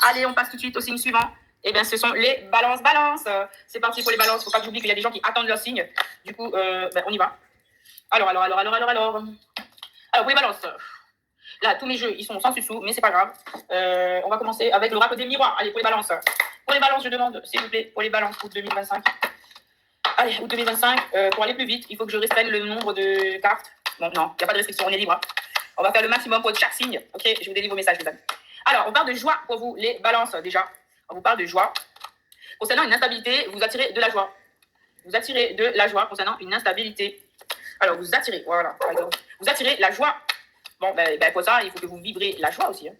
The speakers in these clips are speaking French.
Allez, on passe tout de suite au signe suivant. Eh bien, ce sont les balances. C'est parti pour les balances. Faut pas que j'oublie qu'il y a des gens qui attendent leur signe. Du coup, on y va. Alors, pour les balances. Là, tous mes jeux, ils sont sans sous, mais c'est pas grave. On va commencer avec l'oracle des miroirs. Allez, pour les balances. Pour les balances, je demande, s'il vous plaît, pour les balances, août 2025. Allez, août 2025, pour aller plus vite, il faut que je restreigne le nombre de cartes. Bon, non, il n'y a pas de restriction, on est libre. On va faire le maximum pour chaque signe. Ok, je vous délivre vos messages, les amis. Alors, on parle de joie pour vous, les balances, déjà. On vous parle de joie. Concernant une instabilité, vous attirez de la joie. Vous attirez de la joie concernant une instabilité. Alors, vous attirez, voilà. Vous attirez la joie. Bon, pour ça, il faut que vous vibrez la joie aussi. Hein.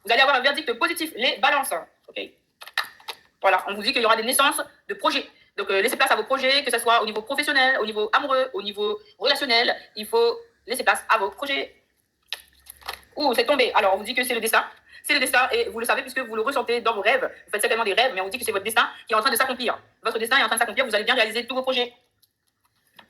Vous allez avoir un verdict positif, les balances. Ok. Voilà, on vous dit qu'il y aura des naissances de projets. Donc, laissez place à vos projets, que ce soit au niveau professionnel, au niveau amoureux, au niveau relationnel. Il faut laisser place à vos projets. Ouh, c'est tombé. Alors, on vous dit que c'est le destin. C'est le destin et vous le savez puisque vous le ressentez dans vos rêves. Vous faites certainement des rêves, mais on vous dit que c'est votre destin qui est en train de s'accomplir. Votre destin est en train de s'accomplir, vous allez bien réaliser tous vos projets.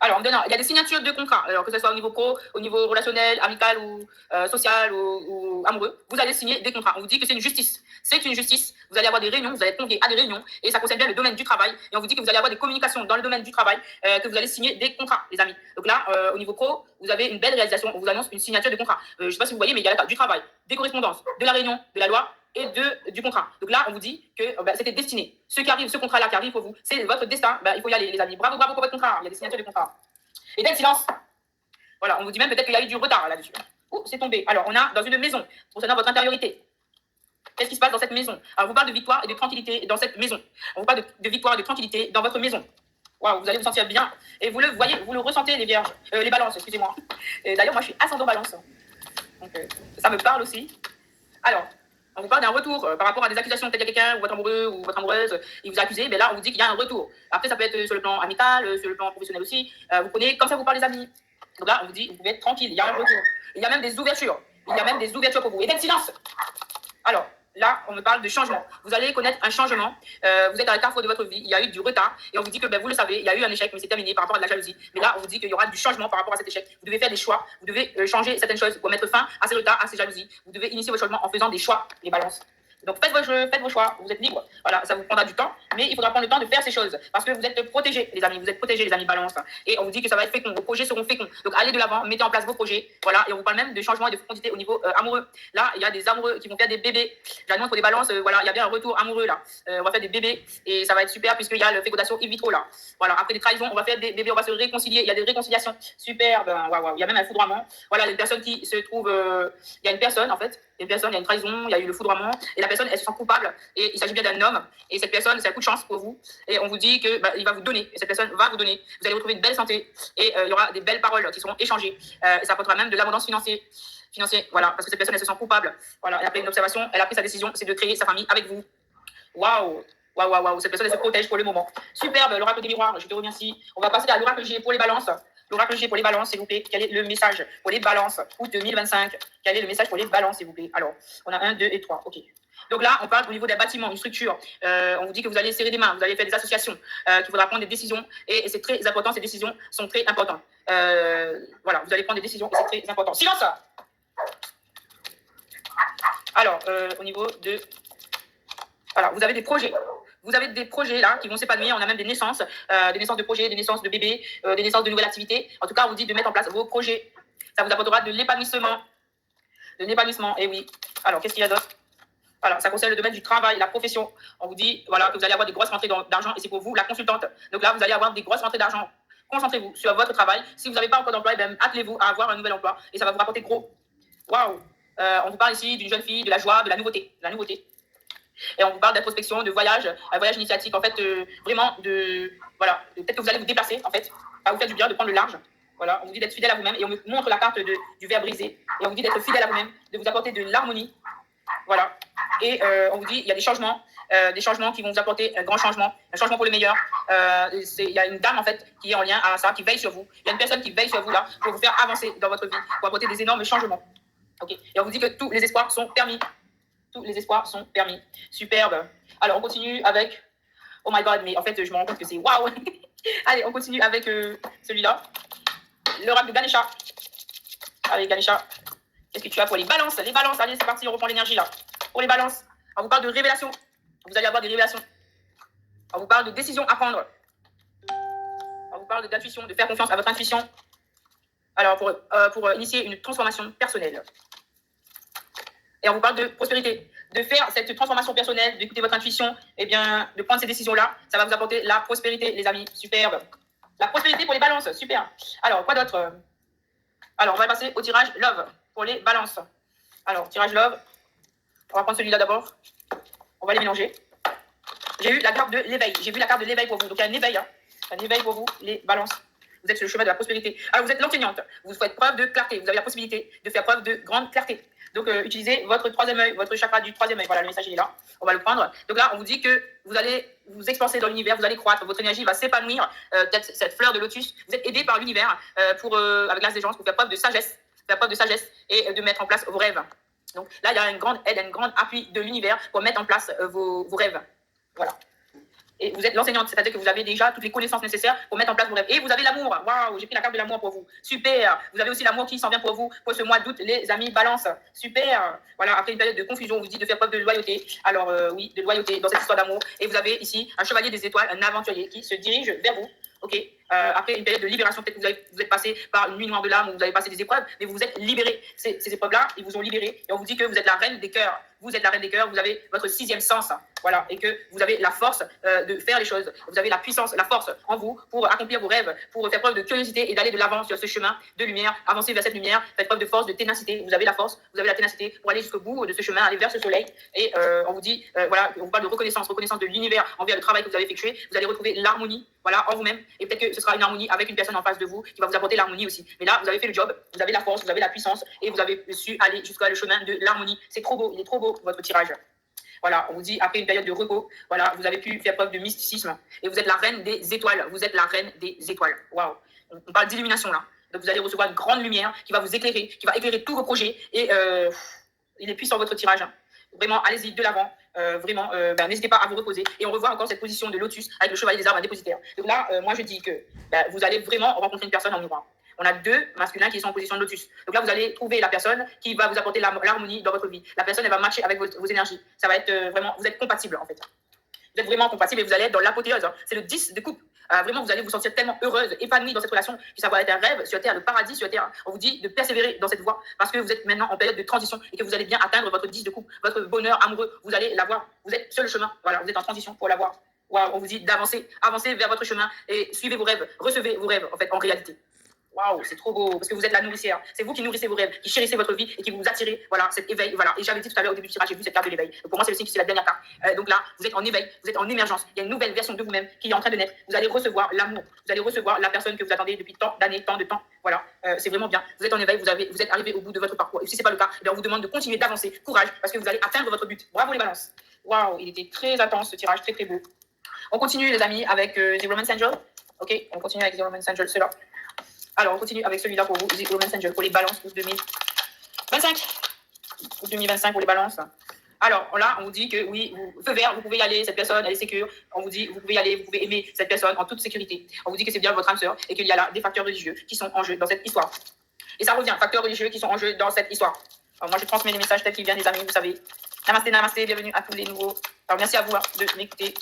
Alors, il y a des signatures de contrats, alors que ce soit au niveau pro, au niveau relationnel, amical ou social ou amoureux. Vous allez signer des contrats. On vous dit que c'est une justice. C'est une justice. Vous allez avoir des réunions, vous allez être conviés à des réunions et ça concerne bien le domaine du travail. Et on vous dit que vous allez avoir des communications dans le domaine du travail, que vous allez signer des contrats, les amis. Donc là, au niveau pro, vous avez une belle réalisation. On vous annonce une signature de contrat. Je ne sais pas si vous voyez, mais il y a du travail, des correspondances, de la réunion, de la loi et du contrat. Donc là, on vous dit que c'était destiné. Ce contrat-là qui arrive pour vous, c'est votre destin. Il faut y aller, les amis. Bravo pour votre contrat. Il y a des signatures de contrat. Et dès le silence. Voilà, on vous dit même peut-être qu'il y a eu du retard là-dessus. Ouh, c'est tombé. Alors, on a dans une maison, concernant votre intériorité. Qu'est-ce qui se passe dans cette maison? Alors, on vous parle de victoire et de tranquillité dans cette maison. On vous parle de victoire et de tranquillité dans votre maison. Waouh, vous allez vous sentir bien. Et vous le voyez, vous le ressentez, les vierges. Les balances, excusez-moi. D'ailleurs, moi, je suis ascendant balance. Donc, ça me parle aussi. Alors, on vous parle d'un retour par rapport à des accusations. Peut-être qu'il y a quelqu'un, ou votre amoureux, ou votre amoureuse, il vous a accusé, mais là, on vous dit qu'il y a un retour. Après, ça peut être sur le plan amical, sur le plan professionnel aussi. Vous prenez, comme ça, vous parlez des amis. Donc là, on vous dit, vous pouvez être tranquille, il y a un retour. Il y a même des ouvertures. Il y a même des ouvertures pour vous. Et dès le silence. Alors, là, on me parle de changement. Vous allez connaître un changement. Vous êtes à un carrefour de votre vie. Il y a eu du retard. Et on vous dit que vous le savez, il y a eu un échec, mais c'est terminé par rapport à de la jalousie. Mais là, on vous dit qu'il y aura du changement par rapport à cet échec. Vous devez faire des choix. Vous devez changer certaines choses pour mettre fin à ces retards, à ces jalousies. Vous devez initier vos changements en faisant des choix, les balances. Donc faites vos jeux, faites vos choix, vous êtes libre. Voilà, ça vous prendra du temps, mais il faudra prendre le temps de faire ces choses. Parce que vous êtes protégés, les amis, vous êtes protégés, les amis balance. Et on vous dit que ça va être fécond, vos projets seront féconds. Donc allez de l'avant, mettez en place vos projets. Voilà, et on vous parle même de changement et de fécondité au niveau amoureux. Là, il y a des amoureux qui vont faire des bébés. J'annonce pour des balances, voilà, il y a bien un retour amoureux là. On va faire des bébés et ça va être super puisqu'il y a le fécondation in vitro là. Voilà, après des trahisons, on va faire des bébés, on va se réconcilier. Il y a des réconciliations. Super, waouh, il y a même un foudroiement. Voilà, les personnes qui se trouvent, il y a une personne en fait. Il y a une trahison, il y a eu le foudroiement, et la personne, elle se sent coupable, et il s'agit bien d'un homme, et cette personne, c'est un coup de chance pour vous, et on vous dit que il va vous donner, et cette personne va vous donner, vous allez retrouver une belle santé, et il y aura des belles paroles qui seront échangées, et ça apportera même de l'abondance financière, voilà, parce que cette personne, elle se sent coupable, voilà, elle a pris une observation, elle a pris sa décision, c'est de créer sa famille avec vous. Waouh, cette personne, elle se protège pour le moment. Superbe, l'oracle des miroirs, je te remercie. On va passer à l'oracle G pour les balances. L'oracle G pour les balances, s'il vous plaît. Quel est le message pour les balances? Août 2025. Quel est le message pour les balances, s'il vous plaît? Alors, on a 1, 2 et 3. OK. Donc là, on parle au niveau des bâtiments, une structure. On vous dit que vous allez serrer des mains, vous allez faire des associations, qu'il faudra prendre des décisions. Et c'est très important, ces décisions sont très importantes. Voilà, vous allez prendre des décisions et c'est très important. Silence! Alors, au niveau de... Voilà, vous avez des projets. Vous avez des projets là qui vont s'épanouir. On a même des naissances de projets, des naissances de bébés, des naissances de nouvelles activités. En tout cas, on vous dit de mettre en place vos projets. Ça vous apportera de l'épanouissement. De l'épanouissement, et oui. Alors, qu'est-ce qu'il y a d'autre? Voilà, ça concerne le domaine du travail, la profession. On vous dit voilà, que vous allez avoir des grosses rentrées d'argent et c'est pour vous la consultante. Donc là, vous allez avoir des grosses rentrées d'argent. Concentrez-vous sur votre travail. Si vous n'avez pas encore d'emploi, attelez-vous à avoir un nouvel emploi et ça va vous rapporter gros. Waouh! On vous parle ici d'une jeune fille, de la joie, de la nouveauté. Et on vous parle d'introspection, de voyage, un voyage initiatique, en fait, vraiment voilà, peut-être que vous allez vous déplacer, en fait, ça va vous faire du bien de prendre le large. Voilà, on vous dit d'être fidèle à vous-même et on me montre la carte du verre brisé. Et on vous dit d'être fidèle à vous-même, de vous apporter de l'harmonie. Voilà. Et on vous dit, il y a des changements qui vont vous apporter un grand changement, un changement pour le meilleur. Il y a une dame, en fait, qui est en lien à ça, qui veille sur vous. Il y a une personne qui veille sur vous, là, pour vous faire avancer dans votre vie, pour apporter des énormes changements. Okay. Et on vous dit que tous les espoirs sont permis. Tous les espoirs sont permis. Superbe. Alors, on continue avec... Oh my God, mais en fait, je me rends compte que c'est waouh. Allez, on continue avec celui-là. L'oracle de Ganesha. Allez, Ganesha. Qu'est-ce que tu as pour les balances? Les balances, allez, c'est parti, on reprend l'énergie là. Pour les balances. On vous parle de révélation. Vous allez avoir des révélations. On vous parle de décisions à prendre. On vous parle d'intuition, de faire confiance à votre intuition. Alors, pour initier une transformation personnelle. Et on vous parle de prospérité. De faire cette transformation personnelle, d'écouter votre intuition, et bien, de prendre ces décisions-là, ça va vous apporter la prospérité, les amis. Superbe. La prospérité pour les balances. Super. Alors, quoi d'autre? Alors, on va passer au tirage Love pour les balances. Alors, tirage Love. On va prendre celui-là d'abord. On va les mélanger. J'ai eu la carte de l'éveil. J'ai vu la carte de l'éveil pour vous. Donc, il y a un éveil. Hein. Un éveil pour vous, les balances. Vous êtes sur le chemin de la prospérité. Alors, vous êtes l'enseignante. Vous faites preuve de clarté. Vous avez la possibilité de faire preuve de grande clarté. Donc, utilisez votre troisième œil, votre chakra du troisième œil. Voilà, le message il est là. On va le prendre. Donc là, on vous dit que vous allez vous expanser dans l'univers, vous allez croître, votre énergie va s'épanouir. Peut-être cette fleur de lotus. Vous êtes aidé par l'univers avec l'as des gens, pour faire preuve de sagesse. Faire preuve de sagesse et de mettre en place vos rêves. Donc là, il y a une grande aide, un grand appui de l'univers pour mettre en place vos rêves. Voilà. Et vous êtes l'enseignante, c'est-à-dire que vous avez déjà toutes les connaissances nécessaires pour mettre en place vos rêves. Et vous avez l'amour. Waouh, j'ai pris la carte de l'amour pour vous. Super. Vous avez aussi l'amour qui s'en vient pour vous pour ce mois d'août, les amis balance. Super. Voilà, après une période de confusion, on vous dit de faire preuve de loyauté. Alors oui, de loyauté dans cette histoire d'amour. Et vous avez ici un chevalier des étoiles, un aventurier qui se dirige vers vous. Ok. Après une période de libération, peut-être que vous êtes passé par une nuit noire de l'âme, où vous avez passé des épreuves, mais vous vous êtes libéré. Ces épreuves-là, ils vous ont libéré. Et on vous dit que vous êtes la reine des cœurs. Vous êtes la reine des cœurs, vous avez votre sixième sens. Voilà. Et que vous avez la force de faire les choses. Vous avez la puissance, la force en vous pour accomplir vos rêves, pour faire preuve de curiosité et d'aller de l'avant sur ce chemin de lumière, avancer vers cette lumière, faites preuve de force, de ténacité. Vous avez la force, vous avez la ténacité pour aller jusqu'au bout de ce chemin, aller vers ce soleil. Et on vous dit, voilà, on vous parle de reconnaissance de l'univers envers le travail que vous avez effectué. Vous allez retrouver l'harmonie, voilà, en vous-même. Et peut-être que ce sera une harmonie avec une personne en face de vous qui va vous apporter l'harmonie aussi. Mais là, vous avez fait le job, vous avez la force, vous avez la puissance et vous avez su aller jusqu'à le chemin de l'harmonie. C'est trop beau, il est trop beau votre tirage. Voilà, on vous dit, après une période de repos, voilà, vous avez pu faire preuve de mysticisme et vous êtes la reine des étoiles. Vous êtes la reine des étoiles. Waouh. On parle d'illumination là. Donc vous allez recevoir une grande lumière qui va vous éclairer, qui va éclairer tous vos projets et il est puissant votre tirage. Hein. Vraiment, allez-y de l'avant. Vraiment, n'hésitez pas à vous reposer. Et on revoit encore cette position de lotus avec le chevalier des arbres, un dépositaire. Donc là, moi je dis que vous allez vraiment rencontrer une personne en miroir. On a deux masculins qui sont en position de lotus. Donc là, vous allez trouver la personne qui va vous apporter l'harmonie dans votre vie. La personne, elle va matcher avec vos énergies. Ça va être vraiment, vous êtes compatibles en fait. Vous êtes vraiment compatibles et vous allez être dans l'apothéose. Hein. C'est le 10 de coupe. Vraiment, vous allez vous sentir tellement heureuse, épanouie dans cette relation, que ça va être un rêve sur Terre, le paradis sur Terre. On vous dit de persévérer dans cette voie parce que vous êtes maintenant en période de transition et que vous allez bien atteindre votre 10 de coupe, votre bonheur amoureux. Vous allez l'avoir. Vous êtes sur le chemin. Voilà, vous êtes en transition pour l'avoir. Wow, on vous dit d'avancer, avancer vers votre chemin et suivez vos rêves, recevez vos rêves en fait en réalité. Waouh, c'est trop beau, parce que vous êtes la nourricière. C'est vous qui nourrissez vos rêves, qui chérissez votre vie et qui vous attirez, voilà, cet éveil. Voilà. Et j'avais dit tout à l'heure au début du tirage, j'ai vu cette carte de l'éveil. Pour moi, c'est le signe que c'est la dernière carte. Donc là, vous êtes en éveil, vous êtes en émergence. Il y a une nouvelle version de vous-même qui est en train de naître. Vous allez recevoir l'amour, vous allez recevoir la personne que vous attendez depuis tant d'années, tant de temps. Voilà, c'est vraiment bien. Vous êtes en éveil, vous êtes arrivé au bout de votre parcours. Et si ce n'est pas le cas, on vous demande de continuer d'avancer. Courage, parce que vous allez atteindre votre but. Bravo les balances. Waouh, il était très intense ce tirage, très très beau. On continue les amis avec The Romance Angel. Ok, on continue avec The Romance Angel, c'est là. Alors, on continue avec celui-là pour vous, The Romance Angel, pour les balances pour 2025. Pour 2025 pour les balances. Alors, là, on vous dit que oui, feu vert, vous pouvez y aller, cette personne, elle est sécure. On vous dit, vous pouvez y aller, vous pouvez aimer cette personne en toute sécurité. On vous dit que c'est bien votre âme sœur et qu'il y a là des facteurs religieux qui sont en jeu dans cette histoire. Et ça revient, facteurs religieux qui sont en jeu dans cette histoire. Alors, moi, je transmets les messages tels qu'ils viennent, les amis, vous savez. Namasté, namasté, bienvenue à tous les nouveaux. Alors, merci à vous de m'écouter.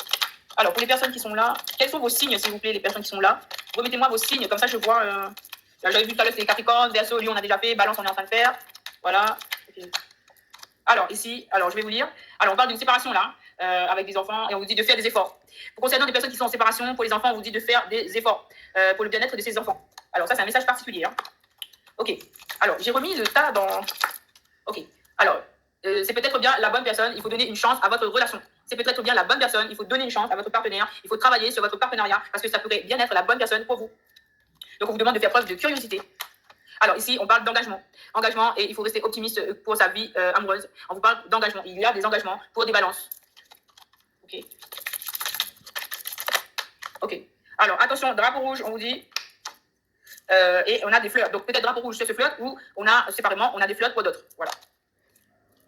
Alors, pour les personnes qui sont là, quels sont vos signes, s'il vous plaît, les personnes qui sont là? Remettez-moi vos signes, comme ça je vois. J'avais vu tout à l'heure, c'est Capricorne, Verseau, Lion, on a déjà fait, Balance, on est en train de faire. Voilà. Okay. Alors, ici, je vais vous lire. Alors, on parle d'une séparation là, avec des enfants, et on vous dit de faire des efforts. Concernant des personnes qui sont en séparation, pour les enfants, on vous dit de faire des efforts pour le bien-être de ces enfants. Alors, ça, c'est un message particulier. Hein. Ok. Alors, j'ai remis le tas dans. Ok. Alors, c'est peut-être bien la bonne personne, il faut donner une chance à votre relation. C'est peut-être bien la bonne personne, il faut donner une chance à votre partenaire, il faut travailler sur votre partenariat parce que ça pourrait bien être la bonne personne pour vous. Donc, on vous demande de faire preuve de curiosité. Alors, ici, on parle d'engagement. Engagement, et il faut rester optimiste pour sa vie amoureuse. On vous parle d'engagement. Il y a des engagements pour des balances. Ok. Ok. Alors, attention, drapeau rouge, on vous dit. Et on a des fleurs. Donc, peut-être drapeau rouge sur ce flirt ou on a séparément, on a des flirts pour d'autres. Voilà.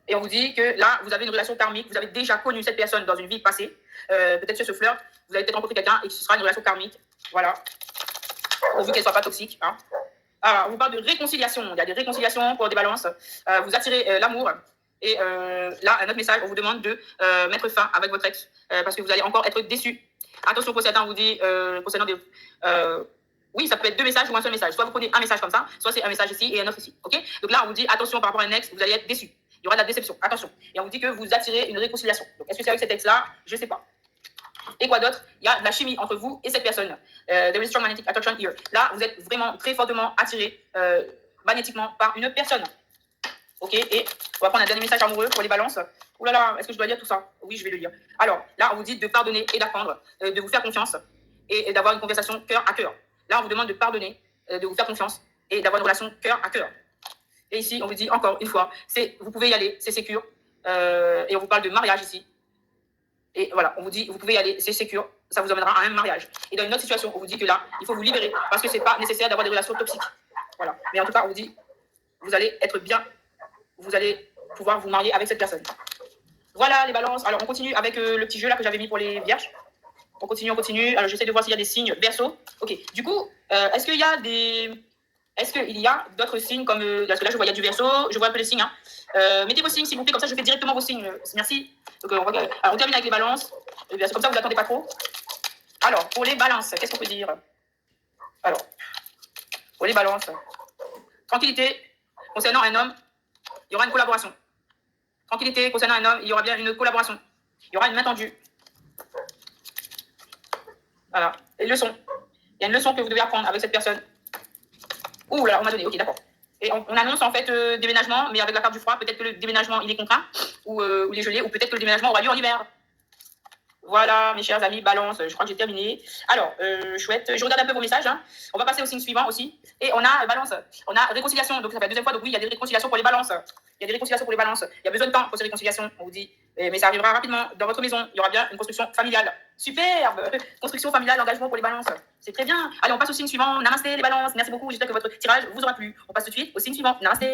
Et on vous dit que là, vous avez une relation karmique, vous avez déjà connu cette personne dans une vie passée. Peut-être sur ce flirt, vous avez peut-être rencontré quelqu'un et que ce sera une relation karmique. Voilà. Pourvu qu'elle ne soit pas toxique. Hein. Alors, on vous parle de réconciliation. Il y a des réconciliations pour des balances. Vous attirez l'amour. Et là, un autre message, on vous demande de mettre fin avec votre ex parce que vous allez encore être déçus. Attention, pour certains, on vous dit, concernant des... oui, ça peut être 2 messages ou un seul message. Soit vous prenez un message comme ça, soit c'est un message ici et un autre ici. Ok? Donc là, on vous dit, attention par rapport à un ex, vous allez être déçu. Il y aura de la déception. Attention. Et on vous dit que vous attirez une réconciliation. Donc, est-ce que c'est avec cet ex-là? Je ne sais pas. Et quoi d'autre? Il y a de la chimie entre vous et cette personne. There is strong magnetic attraction here. Là, vous êtes vraiment très fortement attiré magnétiquement par une personne. Ok? Et on va prendre un dernier message amoureux pour les balances. Ouh là là, est-ce que je dois lire tout ça? Oui, je vais le lire. Alors, là, on vous dit de pardonner et d'apprendre, de vous faire confiance et d'avoir une conversation cœur à cœur. Là, on vous demande de pardonner, de vous faire confiance et d'avoir une relation cœur à cœur. Et ici, on vous dit encore une fois, vous pouvez y aller, c'est sécure. Et on vous parle de mariage ici. Et voilà, on vous dit, vous pouvez y aller, c'est sécure, ça vous emmènera à un mariage. Et dans une autre situation, on vous dit que là, il faut vous libérer parce que ce n'est pas nécessaire d'avoir des relations toxiques. Voilà. Mais en tout cas, on vous dit, vous allez être bien, vous allez pouvoir vous marier avec cette personne. Voilà les balances. Alors, on continue avec le petit jeu là que j'avais mis pour les vierges. On continue, on continue. Alors, j'essaie de voir s'il y a des signes verso. Ok. Du coup, est-ce qu'il y a d'autres signes comme... parce que là, je vois, il y a du verso. Je vois un peu les signes. Hein. Mettez vos signes, s'il vous plaît. Comme ça, je fais directement vos signes. Merci. Donc, on termine avec les balances. Bien, comme ça, vous n'attendez pas trop. Alors, pour les balances, qu'est-ce qu'on peut dire? Alors, pour les balances. Tranquillité. Concernant un homme, il y aura une collaboration. Tranquillité. Concernant un homme, il y aura bien une collaboration. Il y aura une main tendue. Voilà. Et leçon. Il y a une leçon que vous devez apprendre avec cette personne. Ouh là, on m'a donné. Ok, d'accord. Et on annonce en fait déménagement, mais avec la carte du froid, peut-être que le déménagement il est contraint ou il est gelé, ou peut-être que le déménagement aura lieu en hiver. Voilà, mes chers amis, balance, je crois que j'ai terminé. Alors, chouette, je regarde un peu vos messages. Hein. On va passer au signe suivant aussi. Et on a balance, on a réconciliation. Donc, ça fait la deuxième fois. Donc, oui, il y a des réconciliations pour les balances. Il y a des réconciliations pour les balances. Il y a besoin de temps pour ces réconciliations, on vous dit. Mais ça arrivera rapidement. Dans votre maison, il y aura bien une construction familiale. Superbe! Construction familiale, engagement pour les balances. C'est très bien. Allez, on passe au signe suivant. Namasté, les balances. Merci beaucoup. J'espère que votre tirage vous aura plu. On passe tout de suite au signe suivant. Namasté.